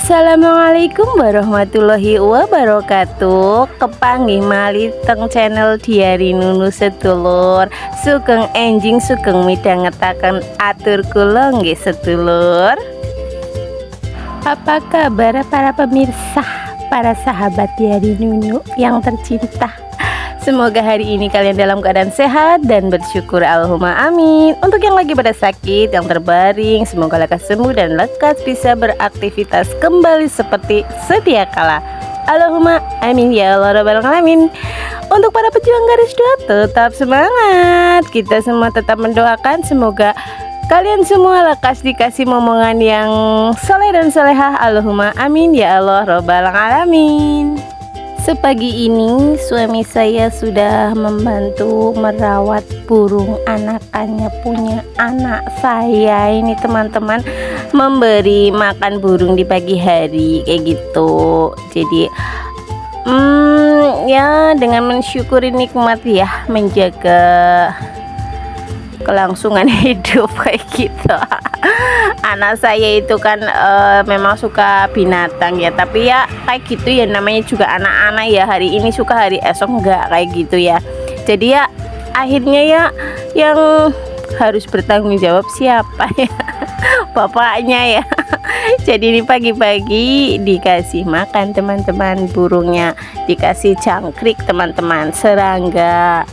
Assalamualaikum warahmatullahi wabarakatuh. Kepanggih malih teng channel Diari Nunu sedulur. Sugeng enjing sugeng midhangetaken atur kula nggih sedulur. Apa kabar para pemirsa, para sahabat Diari Nunu yang tercinta? Semoga hari ini kalian dalam keadaan sehat dan bersyukur, Allahumma amin. Untuk yang lagi pada sakit, yang terbaring, semoga lekas sembuh dan lekas bisa beraktivitas kembali seperti sedia kala, Allahumma amin ya Allah rabbal alamin. Untuk para pejuang garis 2, tetap semangat. Kita semua tetap mendoakan semoga kalian semua lekas dikasih momongan yang soleh dan solehah, Allahumma amin ya Allah rabbal alamin. Sepagi ini suami saya sudah membantu merawat burung anakannya punya anak saya ini teman-teman, memberi makan burung di pagi hari kayak gitu. Jadi ya dengan mensyukuri nikmat ya, menjaga kelangsungan hidup kayak gitu. Anak saya itu kan memang suka binatang ya, tapi ya kayak gitu ya, namanya juga anak-anak ya, hari ini suka hari esok enggak kayak gitu ya. Jadi ya akhirnya ya yang harus bertanggung jawab siapa ya? Bapaknya ya. Jadi ini pagi-pagi dikasih makan teman-teman burungnya, dikasih jangkrik teman-teman, serangga.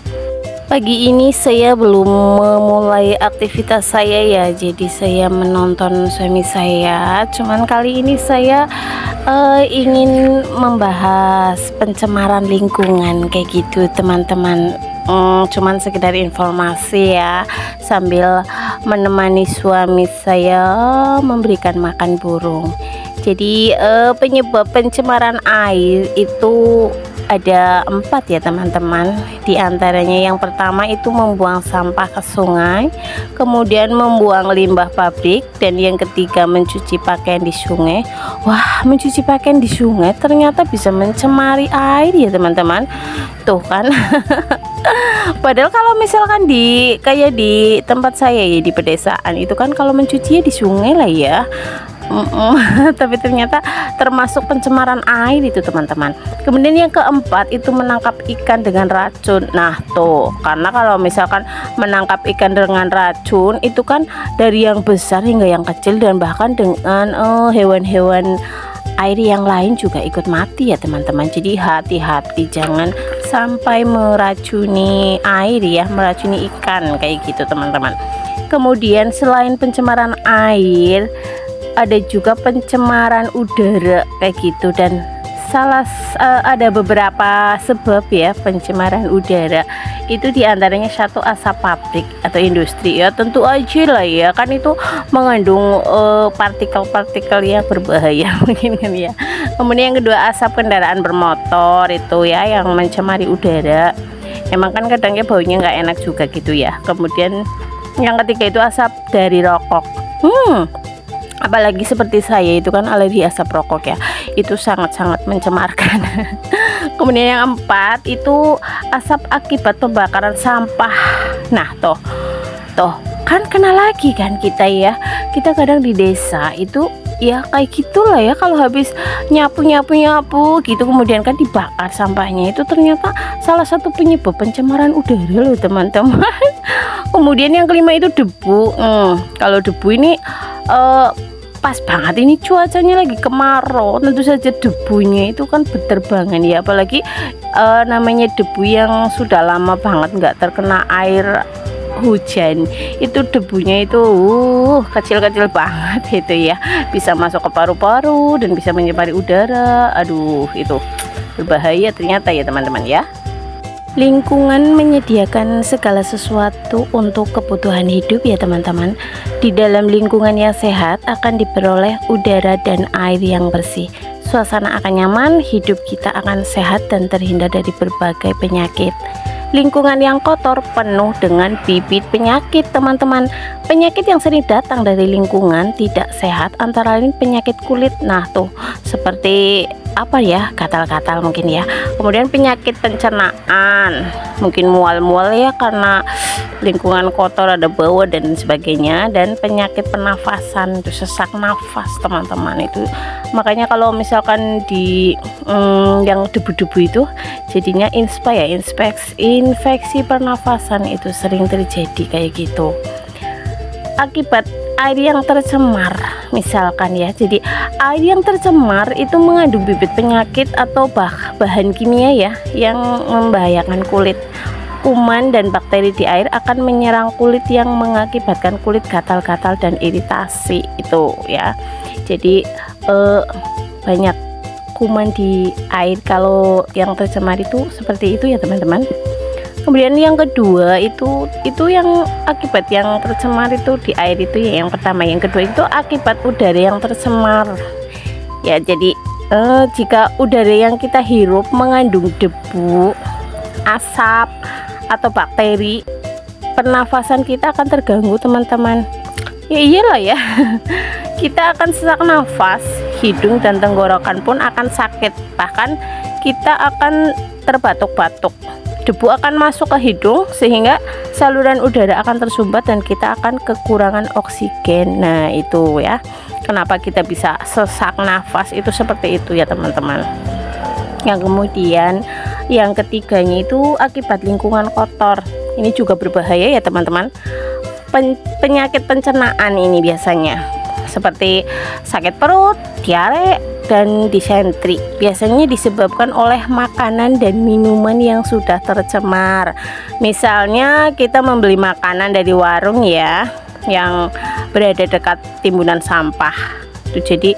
Pagi ini saya belum memulai aktivitas saya ya, jadi saya menonton suami saya. Cuman kali ini saya ingin membahas pencemaran lingkungan kayak gitu teman-teman. Cuman sekedar informasi ya, sambil menemani suami saya memberikan makan burung. Jadi penyebab pencemaran air itu ada 4 ya teman-teman. Di antaranya yang pertama itu membuang sampah ke sungai, kemudian membuang limbah pabrik, dan yang ketiga mencuci pakaian di sungai. Wah, mencuci pakaian di sungai ternyata bisa mencemari air ya teman-teman. Tuh kan. Padahal kalau misalkan kayak di tempat saya ya, di pedesaan itu kan kalau mencuci di sungai lah ya. Tapi ternyata termasuk pencemaran air itu teman-teman. Kemudian yang keempat itu menangkap ikan dengan racun. Nah tuh, karena kalau misalkan menangkap ikan dengan racun itu kan dari yang besar hingga yang kecil, dan bahkan dengan hewan-hewan air yang lain juga ikut mati ya teman-teman. Jadi hati-hati, jangan sampai meracuni air ya, meracuni ikan kayak gitu teman-teman. Kemudian selain pencemaran air, ada juga pencemaran udara kayak gitu, dan ada beberapa sebab ya pencemaran udara itu, diantaranya satu asap pabrik atau industri ya, tentu aja lah ya, kan itu mengandung partikel-partikel yang berbahaya mungkin kan ya. Kemudian yang kedua asap kendaraan bermotor itu ya, yang mencemari udara, emang kan kadangnya baunya nggak enak juga gitu ya. Kemudian yang ketiga itu asap dari rokok. Apalagi seperti saya itu kan alergi asap rokok ya, itu sangat-sangat mencemarkan. Kemudian yang 4 itu asap akibat pembakaran sampah. Nah toh kan kena lagi kan kita ya, kita kadang di desa itu ya kayak gitulah ya, kalau habis nyapu gitu kemudian kan dibakar sampahnya, itu ternyata salah satu penyebab pencemaran udara loh teman-teman. Kemudian yang kelima itu debu. Kalau debu ini pas banget ini cuacanya lagi kemarau, tentu saja debunya itu kan berterbangan ya, apalagi namanya debu yang sudah lama banget nggak terkena air hujan, itu debunya itu kecil-kecil banget itu ya, bisa masuk ke paru-paru dan bisa menyebari udara. Aduh, itu berbahaya ternyata ya teman-teman ya. Lingkungan menyediakan segala sesuatu untuk kebutuhan hidup ya teman-teman. Di dalam lingkungan yang sehat akan diperoleh udara dan air yang bersih. Suasana akan nyaman, hidup kita akan sehat dan terhindar dari berbagai penyakit. Lingkungan yang kotor penuh dengan bibit penyakit teman-teman. Penyakit yang sering datang dari lingkungan tidak sehat antara lain penyakit kulit. Nah tuh seperti apa ya, gatal-gatal mungkin ya. Kemudian penyakit pencernaan, mungkin mual-mual ya karena lingkungan kotor, ada bau dan sebagainya. Dan penyakit pernafasan, itu sesak nafas teman-teman. Itu makanya kalau misalkan di yang debu-debu itu jadinya infeksi pernafasan itu sering terjadi kayak gitu akibat air yang tercemar misalkan ya. Jadi air yang tercemar itu mengandung bibit penyakit atau bahan kimia ya yang membahayakan kulit. Kuman dan bakteri di air akan menyerang kulit yang mengakibatkan kulit gatal-gatal dan iritasi itu ya. Jadi banyak kuman di air kalau yang tercemar itu seperti itu ya teman-teman. Kemudian yang kedua itu yang akibat yang tercemar itu di air itu ya, yang pertama. Yang kedua itu akibat udara yang tercemar ya. Jadi jika udara yang kita hirup mengandung debu, asap atau bakteri, pernafasan kita akan terganggu teman-teman. Ya iyalah ya. Kita akan sesak nafas, hidung dan tenggorokan pun akan sakit, bahkan kita akan terbatuk-batuk. Debu akan masuk ke hidung sehingga saluran udara akan tersumbat dan kita akan kekurangan oksigen. Nah itu ya kenapa kita bisa sesak nafas itu seperti itu ya teman-teman. Yang kemudian yang ketiganya itu akibat lingkungan kotor. Ini juga berbahaya ya teman-teman. Penyakit pencernaan ini biasanya seperti sakit perut, diare, dan disentri biasanya disebabkan oleh makanan dan minuman yang sudah tercemar. Misalnya kita membeli makanan dari warung ya yang berada dekat timbunan sampah. Jadi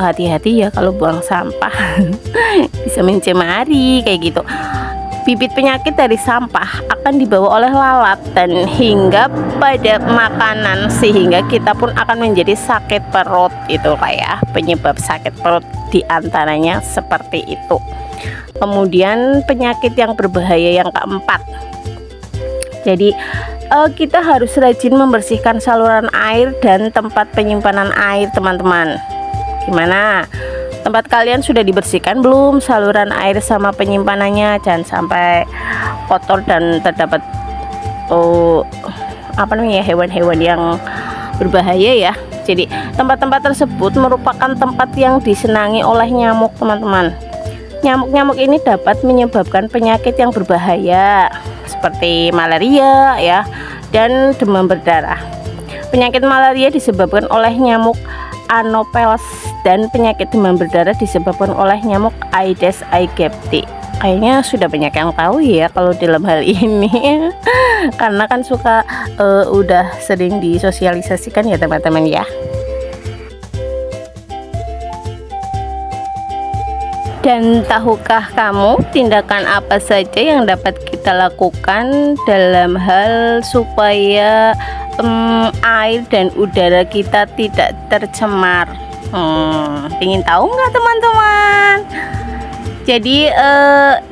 hati-hati ya kalau buang sampah bisa mencemari kayak gitu. Bibit penyakit dari sampah akan dibawa oleh lalat dan hingga pada makanan sehingga kita pun akan menjadi sakit perut. Itu kayak penyebab sakit perut diantaranya seperti itu. Kemudian penyakit yang berbahaya yang keempat. Jadi kita harus rajin membersihkan saluran air dan tempat penyimpanan air teman-teman. Gimana? Tempat kalian sudah dibersihkan belum saluran air sama penyimpanannya? Jangan sampai kotor dan terdapat hewan-hewan yang berbahaya ya. Jadi tempat-tempat tersebut merupakan tempat yang disenangi oleh nyamuk teman-teman. Nyamuk-nyamuk ini dapat menyebabkan penyakit yang berbahaya seperti malaria ya dan demam berdarah. Penyakit malaria disebabkan oleh nyamuk Anopheles dan penyakit demam berdarah disebabkan oleh nyamuk Aedes aegypti. Kayaknya sudah banyak yang tahu ya kalau dalam hal ini karena kan suka udah sering disosialisasikan ya teman-teman ya. Dan tahukah kamu tindakan apa saja yang dapat kita lakukan dalam hal supaya air dan udara kita tidak tercemar? Ingin tahu nggak teman-teman? Jadi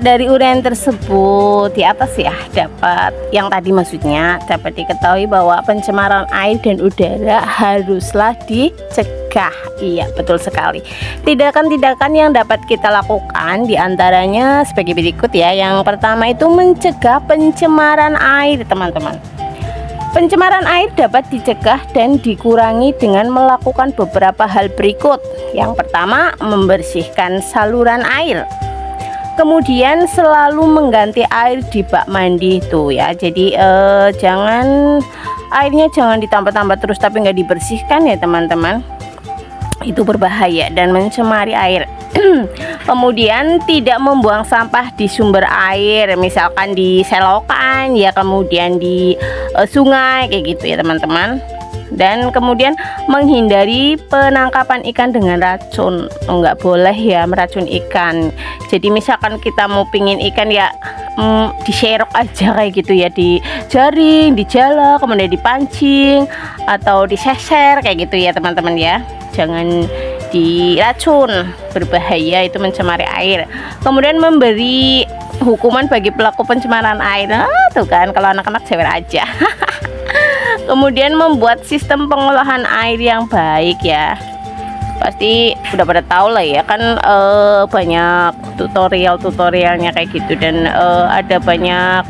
dari uraian tersebut di atas ya dapat yang tadi maksudnya dapat diketahui bahwa pencemaran air dan udara haruslah dicegah. Iya betul sekali. Tindakan-tindakan yang dapat kita lakukan diantaranya sebagai berikut ya. Yang pertama itu mencegah pencemaran air teman-teman. Pencemaran air dapat dicegah dan dikurangi dengan melakukan beberapa hal berikut. Yang pertama, membersihkan saluran air. Kemudian selalu mengganti air di bak mandi tuh ya. Jadi airnya jangan ditambah-tambah terus tapi nggak dibersihkan ya teman-teman. Itu berbahaya dan mencemari air. Kemudian tidak membuang sampah di sumber air, misalkan di selokan ya, kemudian di sungai kayak gitu ya teman-teman. Dan kemudian menghindari penangkapan ikan dengan racun. Nggak boleh ya meracun ikan. Jadi misalkan kita mau pingin ikan ya diserok aja kayak gitu ya, dijaring, dijala, kemudian dipancing atau diseser kayak gitu ya teman-teman ya. Jangan diracun, berbahaya, itu mencemari air. Kemudian memberi hukuman bagi pelaku pencemaran air. Tuh kan kalau anak-anak jewer aja. Kemudian membuat sistem pengolahan air yang baik ya. Pasti udah pada tahu lah ya kan, banyak tutorialnya kayak gitu, dan ada banyak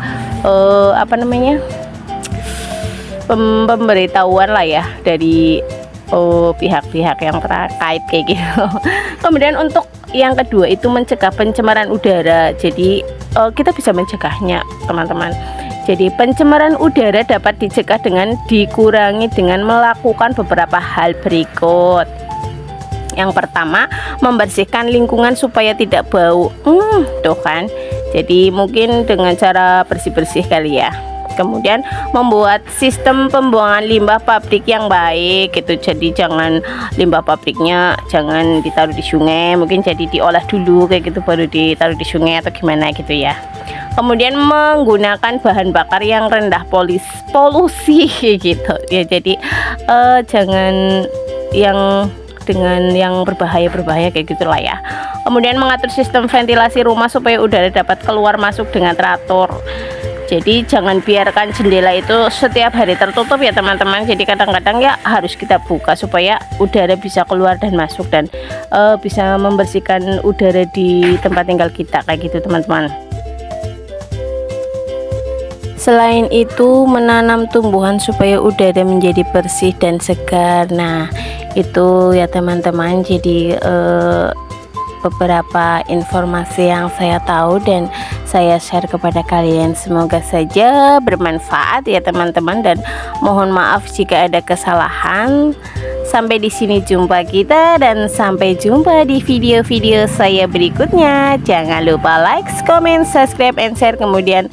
apa namanya, pemberitahuan lah ya dari pihak-pihak yang terkait kayak gitu. Kemudian untuk yang kedua itu mencegah pencemaran udara. Jadi kita bisa mencegahnya teman-teman. Jadi pencemaran udara dapat dicegah dengan dikurangi dengan melakukan beberapa hal berikut. Yang pertama, membersihkan lingkungan supaya tidak bau. Tuh kan. Jadi mungkin dengan cara bersih-bersih kali ya. Kemudian membuat sistem pembuangan limbah pabrik yang baik gitu. Jadi jangan limbah pabriknya jangan ditaruh di sungai, mungkin jadi diolah dulu kayak gitu baru ditaruh di sungai atau gimana gitu ya. Kemudian menggunakan bahan bakar yang rendah polusi gitu ya. Jadi jangan yang dengan yang berbahaya kayak gitulah ya. Kemudian mengatur sistem ventilasi rumah supaya udara dapat keluar masuk dengan teratur. Jadi jangan biarkan jendela itu setiap hari tertutup ya teman-teman. Jadi kadang-kadang ya harus kita buka supaya udara bisa keluar dan masuk, dan bisa membersihkan udara di tempat tinggal kita kayak gitu teman-teman. Selain itu menanam tumbuhan supaya udara menjadi bersih dan segar. Nah itu ya teman-teman, jadi beberapa informasi yang saya tahu dan saya share kepada kalian. Semoga saja bermanfaat ya teman-teman, dan mohon maaf jika ada kesalahan. Sampai di sini jumpa kita, dan sampai jumpa di video-video saya berikutnya. Jangan lupa like, comment, subscribe, and share. Kemudian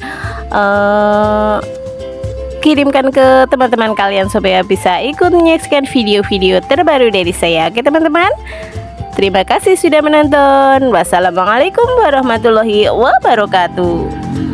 kirimkan ke teman-teman kalian supaya bisa ikut menyaksikan video-video terbaru dari saya. Oke teman-teman, terima kasih sudah menonton. Wassalamualaikum warahmatullahi wabarakatuh.